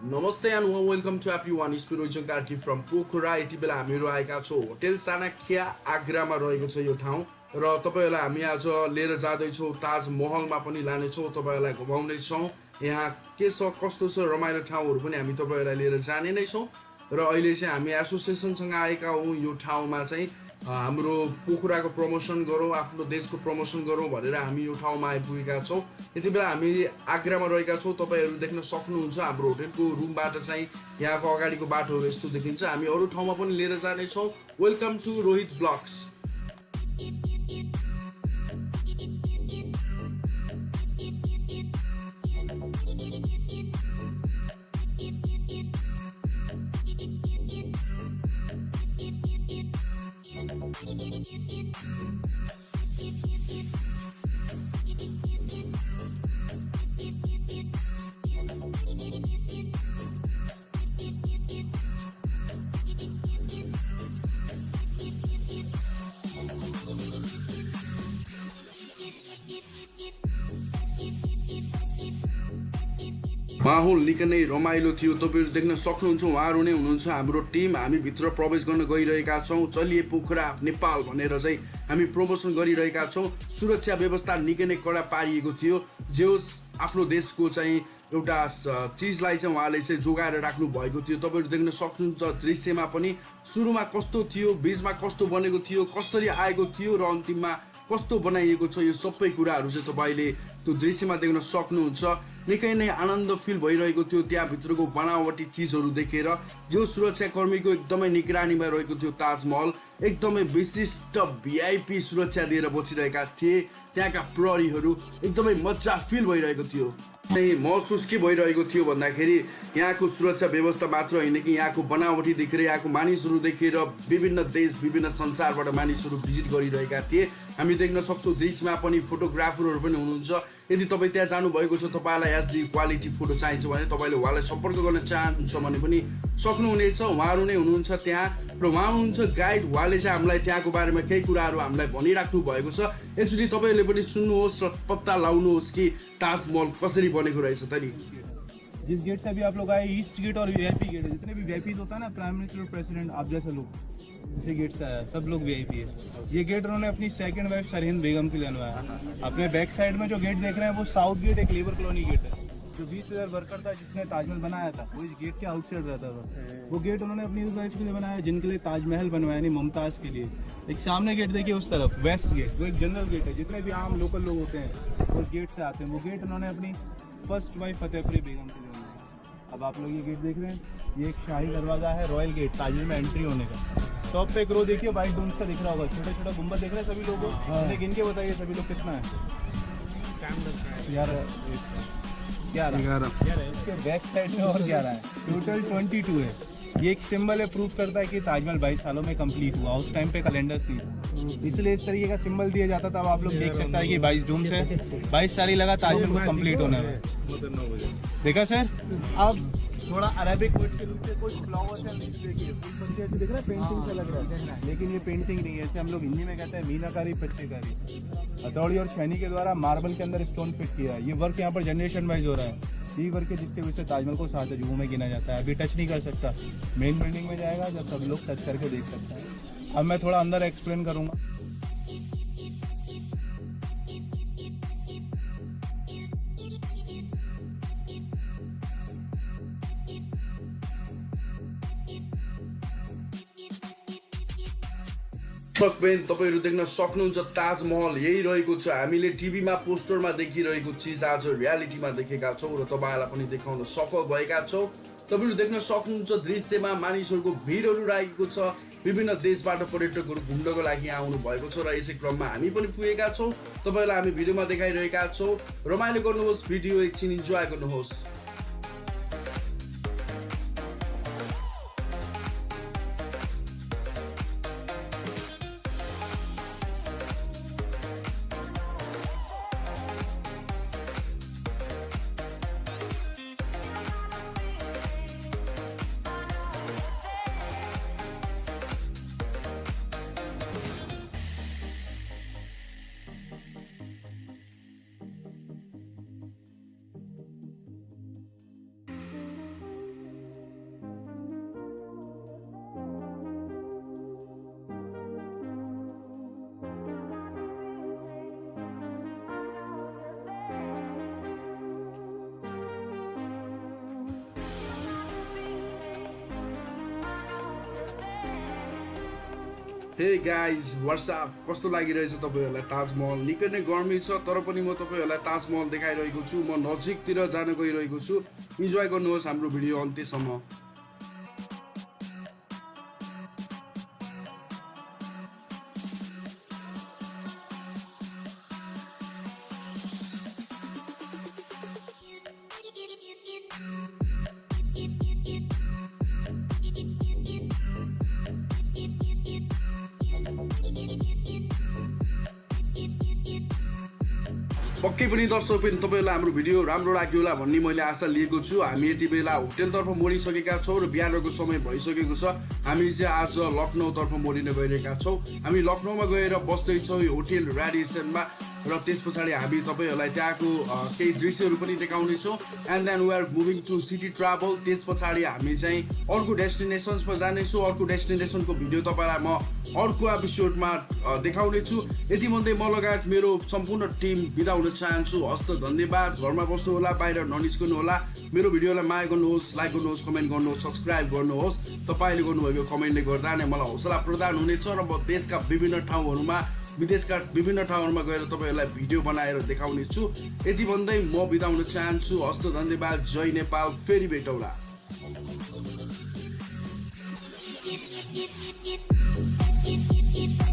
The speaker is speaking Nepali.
Namaste and warm welcome to everyone. Spiro Jankarki from Pokhara. यति बेला हामीहरू आएका छौँ होटल चाणक्य आग्रामा रहेको छ यो ठाउँ र तपाईहरुलाई हामी आज लिएर जाँदै छौँ ताज महलमा पनि लाने छौँ तपाईहरुलाई घुमाउने छौँ यहाँ के छ कस्तो छ रमाइलो ठाउँहरु पनि हामी तपाईहरुलाई लिएर जाने नै छौँ र अहिले चाहिँ हामी एसोसिएसनसँग आएका हौँ यो ठाउँमा चाहिँ हाम्रो पोखराको प्रमोसन गरौँ आफ्नो देशको प्रमोसन गरौँ भनेर हामी यो ठाउँमा आइपुगेका छौँ यति बेला हामी आग्रामा रहेका छौँ तपाईहरु देख्न सक्नुहुन्छ हाम्रो होटलको रुमबाट चाहिँ यहाँको अगाडिको बाटोहरु यस्तो देखिन्छ हामी अरु ठाउँमा पनि लिएर जाने छौँ वेलकम टु रोहित ब्लग्स माहौल निकै नै रमाइलो थियो तपाईहरु देख्न सक्नुहुन्छ उहाँहरु नै हुनुहुन्छ हाम्रो टिम हामी भित्र प्रवेश गर्न गइरहेका छौं चलिए पोखरा नेपाल भनेर चाहिँ हामी प्रमोसन गरिरहेका छौं सुरक्षा व्यवस्था निकै नै कडा पारिएको थियो जे आफ्नो देशको चाहिँ एउटा चीजलाई चाहिँ उहाँले चाहिँ जोगाएर राख्नु भएको थियो तपाईहरु देख्न सक्नुहुन्छ दृश्यमा पनि सुरुमा कस्तो थियो बीचमा कस्तो बनेको थियो कसरी आएको थियो र अन्तिममा कस्तो बनाइएको छ यो सबै कुराहरु चाहिँ तपाईले त्यो दृश्यमा देख्न सक्नुहुन्छ निकै नै आनन्द फिल भइरहेको थियो त्यहाँ भित्रको बनावटी चीजहरु देखेर जो सुरक्षाकर्मीको एकदमै निगरानीमा रहेको थियो ताजमहल एकदमै विशिष्ट भिआइपी सुरक्षा दिएर बसिरहेका थिए त्यहाँका प्रहरीहरु एकदमै मजा फिल भइरहेको थियो महसुस के भइरहेको थियो भन्दाखेरि यहाँको सुरक्षा व्यवस्था मात्र हैन कि यहाँको बनावटी देखेर यहाँको मानिसहरु देखेर विभिन्न देश विभिन्न संसारबाट मानिसहरु भिजिट गरिरहेका थिए हामी देख्न सक्छौं दृश्यमा पनि फोटोग्राफरहरु पनि हुनुहुन्छ यदि तपाई त्यहाँ जानु भएको छ तपाईलाई एचडी क्वालिटी फोटो चाहिन्छ भने तपाईले उहाँलाई सम्पर्क गर्न चाहनुहुन्छ भने पनि सक्नुहुनेछ उहाँहरु नै हुनुहुन्छ त्यहाँ र उहाँ हुनुहुन्छ गाइड उहाँले चाहिँ हामीलाई त्यहाँको बारेमा केही कुराहरु हामीलाई भनिराख्नु भएको छ एकचोटी तपाईले पनि सुन्नुहोस् र पत्ता लगाउनुहोस् कि ताजमहल कसरी बनेको रहेछ त नि जिस गेट से अभी आप लोग आए ईस्ट गेट और वीआईपी गेट है जितने भी वीआईपी होता है ना प्राइम मिनिस्टर और प्रेसिडेंट आप जैसे लोग इसी गेट से आया सब लोग वीआईपी है ये गेट उन्होंने अपनी सेकंड वाइफ सरहिंद बेगम के लिए बनवाया अपने बैक साइड में जो गेट देख रहे हैं वो साउथ गेट एक लेबर कॉलोनी गेट है जो 20,000 वर्कर था जिसने ताजमहल बनाया था वो इस गेट के आउटसाइड रहता था वो गेट उन्होंने अपनी उस वाइफ के लिए बनाया जिनके लिए ताजमहल बनवाया नहीं मुमताज के लिए एक सामने गेट देखिए उस तरफ वेस्ट गेट वो एक जनरल गेट है जितने भी आम लोकल लोग होते हैं उस गेट से आते हैं वो गेट उन्होंने अपनी फर्स्ट वाइफ फतेहपुरी बेगम के लिए बनाया अब आप लोग ये गेट देख रहे हैं ये एक शाही दरवाजा है रॉयल गेट ताजमहल में एंट्री होने का टॉप पे एक रो देखिए वाइट डोम्स का दिख रहा होगा छोटा छोटा गुंबद देख रहे हैं सभी लोगों लेकिन इनके बताइए सभी लोग कितना है यार 11 इसके बैक साइड में और 11 है टोटल 22 है ये एक सिंबल है प्रूफ करता है कि ताजमहल 22 सालों में कंप्लीट हुआ उस टाइम पे कैलेंडर्स नहीं था इसलिए इस तरीके का सिंबल दिया जाता था अब आप लोग देख सकते हैं कि 22 जून से 22 साल ही लगा ताजमहल को कंप्लीट होने में देखा सर अब थोड़ा अरेबिक वर्ड के रूप में कुछ फ्लावर्स हैं देखिए फूल पत्ते ऐसे दिख रहा है पेंटिंग से लग रहा है लेकिन ये पेंटिंग नहीं है ऐसे हम लोग हिंदी में कहते हैं मीनाकारी पच्चीकारी हथौड़ी और छेनी के द्वारा मार्बल के अंदर स्टोन फिट किया है ये वर्क यहाँ पर जनरेशन वाइज हो रहा है यही वर्क है जिसके वजह से ताजमहल को 7 अजूबों में गिना जाता है अभी टच नहीं कर सकता मेन बिल्डिंग में जाएगा जब सब लोग टच करके देख सकते हैं अब मैं थोड़ा अंदर एक्सप्लेन करूँगा तपाईहरु देख्न सक्नुहुन्छ ताजमहल यही रहेको छ हामीले टिभीमा पोस्टरमा देखिरहेको चीज आज रियालिटीमा देखेका छौं र तपाईहरुलाई पनि देखाउन सफल भएका छौं तपाईहरु देख्न सक्नुहुन्छ दृश्यमा मानिसहरुको भिडहरु लागेको छ विभिन्न देशबाट पर्यटकहरु घुम्नको लागि आउनु भएको छ र यसै क्रममा हामी पनि पुगेका छौं तपाईहरुलाई हामी भिडियोमा देखाइरहेका छौं रमाइलो गर्नुहोस् भिडियो एकछिन इन्जोय गर्नुहोस् हे गाइज व्हाट्सएप कस्तो लागिरहेछ तपाईहरुलाई ताजमहल निकै नै गर्मी छ तर पनि म तपाईहरुलाई ताजमहल देखाइरहेको छु म नजिकतिर जान गइरहेको छु इन्जोय गर्नुहोस् हाम्रो भिडियो अन्त्यसम्म पक्कै पनि दर्शक पनि तपाईहरुलाई हाम्रो भिडियो राम्रो लाग्यो होला भन्ने मैले आशा लिएको छु हामी यति बेला होटलतर्फ मोडिसकेका छौं र बिहानको समय भइसकेको छ हामी चाहिँ आज लखनऊतर्फ मोडिन गइरहेका छौं हामी लखनऊमा गएर बस्दै छौं यो होटल रेडिसनमा र त्यसपछि हामी तपाईहरुलाई त्यहाँको केही दृश्यहरू पनि देखाउने छौं and then we are moving to city travel त्यसपछि हामी चाहिँ अर्को डेस्टिनेसन्समा जाने छौं अर्को डेस्टिनेसनको भिडियो तपाईलाई म अर्को एपिसोडमा देखाउने छु यति भन्दै म लगायत मेरो सम्पूर्ण टिम बिदा हुन चाहन्छु हस्त धन्यवाद घरमा बस्नु होला बाहिर ननिस्कनु होला मेरो भिडियोलाई माया गर्नुहोस् लाइक गर्नुहोस् कमेन्ट गर्नुहोस् सब्स्क्राइब गर्नुहोस् तपाईले गर्नुभएको कमेन्टले गर्दा नै मलाई हौसला प्रदान हुनेछ र म देशका विभिन्न ठाउँहरुमा विदेशका विभिन्न ठाउँहरुमा गएर तपाईहरुलाई भिडियो बनाएर देखाउने छु यति भन्दै म बिदा हुन चाहन्छु हस्त धन्यवाद जय नेपाल फेरि भेटौँला It